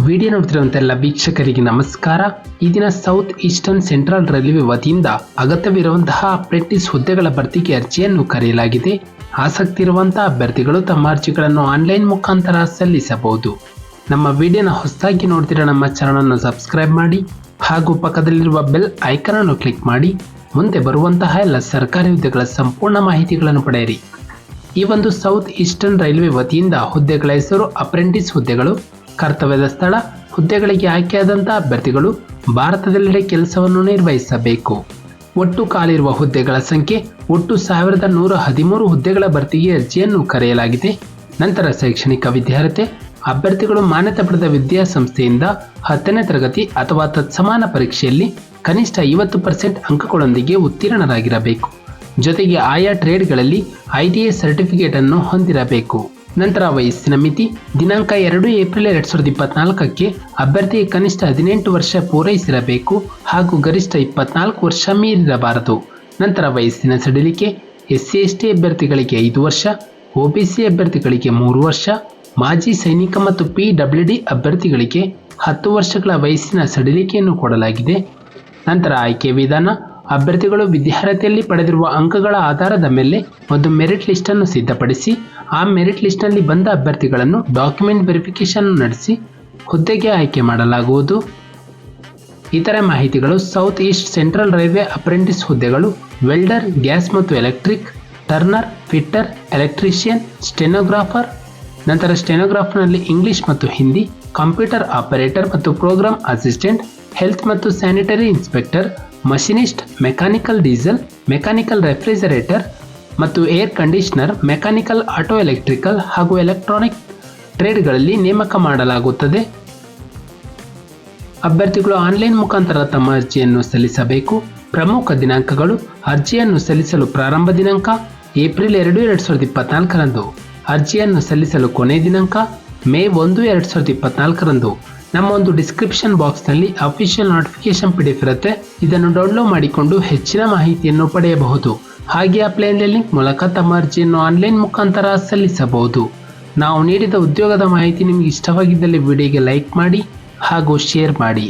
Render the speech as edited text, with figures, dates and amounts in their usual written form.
Video ನೋಡ್ತಿರುವಂತೆಲ್ಲ ವೀಕ್ಷಕರಿಗೆ ನಮಸ್ಕಾರ. ಈ ದಿನ ಸೌತ್ ಈಸ್ಟರ್ನ್ ಸೆಂಟ್ರಲ್ ರೈಲ್ವೆ ವತಿಯಿಂದ ಅಗತ್ಯವಿರುವಂತಹ ಅಪ್ರೆಂಟಿಸ್ ಹುದ್ದೆಗಳ ಭರ್ತಿಗೆ ಅರ್ಜಿಯನ್ನು ಕರೆಯಲಾಗಿದೆ. ಆಸಕ್ತಿ ಇರುವಂತಹ ಅಭ್ಯರ್ಥಿಗಳು ತಮ್ಮ ಅರ್ಜಿಗಳನ್ನು ಆನ್ಲೈನ್ ಮುಖಾಂತರ ಸಲ್ಲಿಸಬಹುದು. ನಮ್ಮ ವಿಡಿಯೋನ ಹೊಸದಾಗಿ ನೋಡ್ತಿರೋ ನಮ್ಮ ಚಾನಲ್ ಅನ್ನು ಸಬ್ಸ್ಕ್ರೈಬ್ ಮಾಡಿ ಹಾಗೂ ಪಕ್ಕದಲ್ಲಿರುವ ಬೆಲ್ ಐಕಾನ್ ಅನ್ನು ಕ್ಲಿಕ್ ಮಾಡಿ ಮುಂದೆ ಬರುವಂತಹ ಎಲ್ಲ ಸರ್ಕಾರಿ ಹುದ್ದೆಗಳ ಸಂಪೂರ್ಣ ಮಾಹಿತಿಗಳನ್ನು ಪಡೆಯಿರಿ. ಈ ಒಂದು ಸೌತ್ ಈಸ್ಟರ್ನ್ ರೈಲ್ವೆ ವತಿಯಿಂದ ಹುದ್ದೆಗಳ ಹೆಸರು ಅಪ್ರೆಂಟಿಸ್ ಹುದ್ದೆಗಳು. ಕರ್ತವ್ಯದ ಸ್ಥಳ ಹುದ್ದೆಗಳಿಗೆ ಆಯ್ಕೆಯಾದಂತಹ ಅಭ್ಯರ್ಥಿಗಳು ಭಾರತದೆಲ್ಲೆಡೆ ಕೆಲಸವನ್ನು ನಿರ್ವಹಿಸಬೇಕು. ಒಟ್ಟು ಖಾಲಿರುವ ಹುದ್ದೆಗಳ ಸಂಖ್ಯೆ ಒಟ್ಟು 1113 ಹುದ್ದೆಗಳ ಭರ್ತಿಗೆ ಅರ್ಜಿಯನ್ನು ಕರೆಯಲಾಗಿದೆ. ನಂತರ ಶೈಕ್ಷಣಿಕ ವಿದ್ಯಾರ್ಹತೆ ಅಭ್ಯರ್ಥಿಗಳು ಮಾನ್ಯತೆ ಪಡೆದ ವಿದ್ಯಾಸಂಸ್ಥೆಯಿಂದ 10ನೇ ತರಗತಿ ಅಥವಾ ತತ್ಸಮಾನ ಪರೀಕ್ಷೆಯಲ್ಲಿ ಕನಿಷ್ಠ 50% ಅಂಕಗಳೊಂದಿಗೆ ಉತ್ತೀರ್ಣರಾಗಿರಬೇಕು. ಜೊತೆಗೆ ಆಯಾ ಟ್ರೇಡ್ಗಳಲ್ಲಿ ITA ಸರ್ಟಿಫಿಕೇಟ್ ಅನ್ನು ಹೊಂದಿರಬೇಕು. ನಂತರ ವಯಸ್ಸಿನ ಮಿತಿ ದಿನಾಂಕ 2 ಏಪ್ರಿಲ್ 2024ಕ್ಕೆ ಅಭ್ಯರ್ಥಿಗೆ ಕನಿಷ್ಠ 18 ವರ್ಷ ಪೂರೈಸಿರಬೇಕು ಹಾಗೂ ಗರಿಷ್ಠ 24 ವರ್ಷ ಮೀರಿರಬಾರದು. ನಂತರ ವಯಸ್ಸಿನ ಸಡಿಲಿಕೆ SC/ST ಅಭ್ಯರ್ಥಿಗಳಿಗೆ 5 ವರ್ಷ, OBC ಅಭ್ಯರ್ಥಿಗಳಿಗೆ 3 ವರ್ಷ, ಮಾಜಿ ಸೈನಿಕ ಮತ್ತು PWD ಅಭ್ಯರ್ಥಿಗಳಿಗೆ 10 ವರ್ಷಗಳ ವಯಸ್ಸಿನ ಸಡಿಲಿಕೆಯನ್ನು ಕೊಡಲಾಗಿದೆ. ನಂತರ ಆಯ್ಕೆ ವಿಧಾನ ಅಭ್ಯರ್ಥಿಗಳು ವಿದ್ಯಾರ್ಹತೆಯಲ್ಲಿ ಪಡೆದಿರುವ ಅಂಕಗಳ ಆಧಾರದ ಮೇಲೆ ಒಂದು ಮೆರಿಟ್ ಲಿಸ್ಟ್ ಅನ್ನು ಸಿದ್ಧಪಡಿಸಿ ಆ ಮೆರಿಟ್ ಲಿಸ್ಟ್ನಲ್ಲಿ ಬಂದ ಅಭ್ಯರ್ಥಿಗಳನ್ನು ಡಾಕ್ಯುಮೆಂಟ್ ವೆರಿಫಿಕೇಶನ್ ನಡೆಸಿ ಹುದ್ದೆಗೆ ಆಯ್ಕೆ ಮಾಡಲಾಗುವುದು. ಇತರೆ ಮಾಹಿತಿಗಳು south east central railway apprentice ಹುದ್ದೆಗಳು ವೆಲ್ಡರ್, ಗ್ಯಾಸ್ ಮತ್ತು electric, turner, fitter, electrician, stenographer. ನಂತರ ಸ್ಟೆನೋಗ್ರಾಫರ್ನಲ್ಲಿ ಇಂಗ್ಲಿಷ್ ಮತ್ತು ಹಿಂದಿ, ಕಂಪ್ಯೂಟರ್ ಆಪರೇಟರ್ ಮತ್ತು ಪ್ರೋಗ್ರಾಮ್ ಅಸಿಸ್ಟೆಂಟ್, ಹೆಲ್ತ್ ಮತ್ತು sanitary inspector, machinist, mechanical diesel, mechanical refrigerator ಮತ್ತು air conditioner, mechanical, auto electrical ಹಾಗೂ ಎಲೆಕ್ಟ್ರಾನಿಕ್ ಟ್ರೇಡ್ಗಳಲ್ಲಿ ನೇಮಕ ಮಾಡಲಾಗುತ್ತದೆ. ಅಭ್ಯರ್ಥಿಗಳು ಆನ್ಲೈನ್ ಮುಖಾಂತರ ತಮ್ಮ ಅರ್ಜಿಯನ್ನು ಸಲ್ಲಿಸಬೇಕು. ಪ್ರಮುಖ ದಿನಾಂಕಗಳು ಅರ್ಜಿಯನ್ನು ಸಲ್ಲಿಸಲು ಪ್ರಾರಂಭ ದಿನಾಂಕ ಏಪ್ರಿಲ್ 2, 2024ರಂದು. ಅರ್ಜಿಯನ್ನು ಸಲ್ಲಿಸಲು ಕೊನೆ ದಿನಾಂಕ ಮೇ 1, 2024ರಂದು. ನಮ್ಮ ಒಂದು ಡಿಸ್ಕ್ರಿಪ್ಷನ್ ಬಾಕ್ಸ್ನಲ್ಲಿ ಅಫಿಷಿಯಲ್ ನೋಟಿಫಿಕೇಶನ್ PDF ಇರುತ್ತೆ. ಇದನ್ನು ಡೌನ್ಲೋಡ್ ಮಾಡಿಕೊಂಡು ಹೆಚ್ಚಿನ ಮಾಹಿತಿಯನ್ನು ಪಡೆಯಬಹುದು. ಹಾಗೆ ಅಪ್ಲೈ ಲಿಂಕ್ ಮೂಲಕ ತಮ್ಮ ಅರ್ಜಿಯನ್ನು ಆನ್ಲೈನ್ ಮುಖಾಂತರ ಸಲ್ಲಿಸಬಹುದು. ನಾವು ನೀಡಿದ ಉದ್ಯೋಗದ ಮಾಹಿತಿ ನಿಮಗೆ ಇಷ್ಟವಾಗಿದ್ದಲ್ಲಿ ವಿಡಿಯೋಗೆ ಲೈಕ್ ಮಾಡಿ ಹಾಗೂ ಶೇರ್ ಮಾಡಿ.